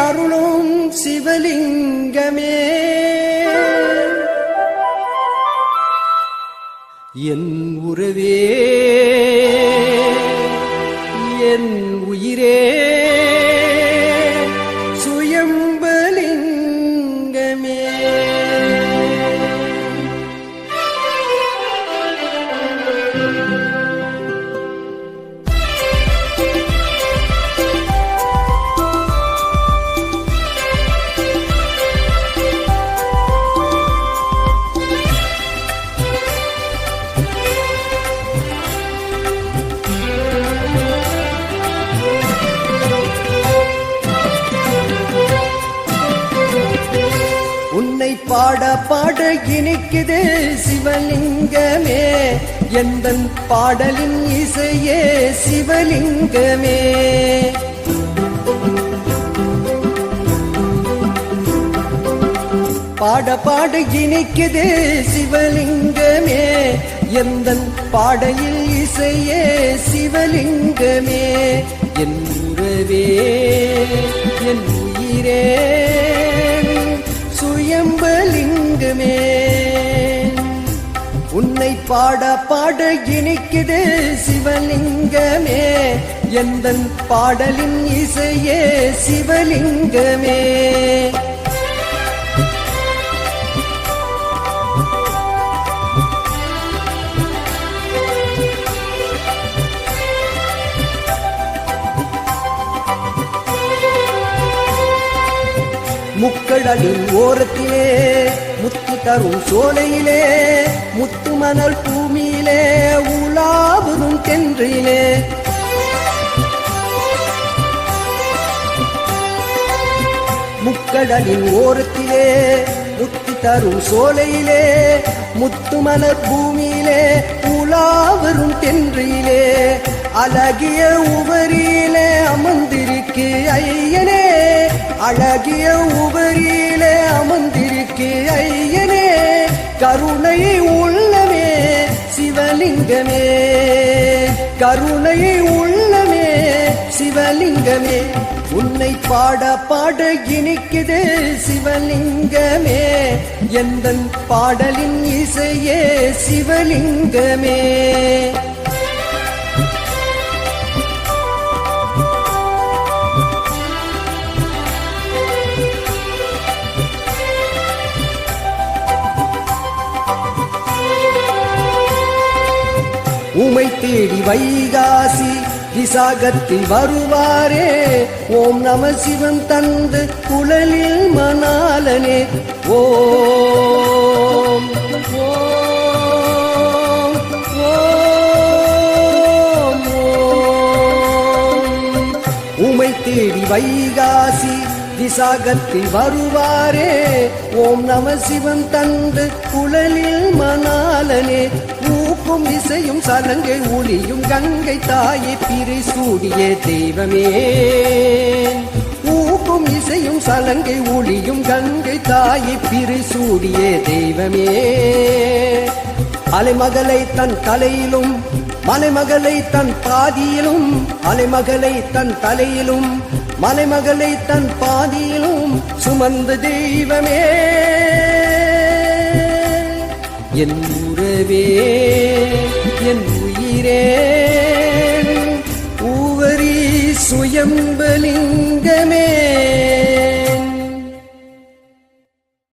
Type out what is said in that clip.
அருளும் சிவலிங்கமே என் உறவே என் உயிரே சுயம்பலிங்கமே உன்னை பாட பாட இனிக்குது சிவலிங்கமே எந்தன் பாடலின் இசையே சிவலிங்கமே பாட பாட இனிக்குது சிவலிங்கமே எந்தன் பாடலில் இசையே சிவலிங்கமே என் உறவே என் உயிரே சுயம்பலிங்கமே உன்னை பாட பாட இனிக்குது சிவலிங்கமே எந்தன் பாடலின் இசையே சிவலிங்கமே முக்கடலின் ஓரத்திலே முத்து தரும் சோலையிலே முத்து மணல் பூமியிலே உலாவதும் தென்றிலே முக்கடலின் ஓரத்திலே முத்து தரும் சோலையிலே முத்து மணல் பூமியிலே உலாவரும் தென்றிலே அழகிய உவரியிலே அமர்ந்திருக்கு ஐயனே அழகிய உவரியிலே அமர்ந்திருக்கு ஐயனே கருணை உள்ளமே சிவலிங்கமே கருணை உள்ளமே சிவலிங்கமே உன்னை பாட பாட இனிக்குது சிவலிங்கமே எந்தன் பாடலின் இசையே சிவலிங்கமே உமை தேடி வைகாசி விசாகத்தில் வருவாரே ஓம் நம சிவன் தந்து குழலில் மணாலனே ஓம் ஓம் ஓம் உமை தேடி வைகாசி விசாகத்தில் வருவாரே ஓம் நம சிவன் தந்து குழலில் மணாலனே ஊக்கும் இசையும் சலங்கை ஒளியும் கங்கை தாயை பிறை சூடிய தெய்வமே ஊக்கும் இசையும் சலங்கை ஒளியும் கங்கை தாயை பிறை சூடிய தெய்வமே அலைமகளை தன் தலையிலும் மலைமகளை தன் பாதியிலும் அலைமகளை தன் தலையிலும் மலைமகளை தன் பாதியிலும் சுமந்த தெய்வமே என் உறவே என் உயிரே ஊவரி சுயம்பலிங்க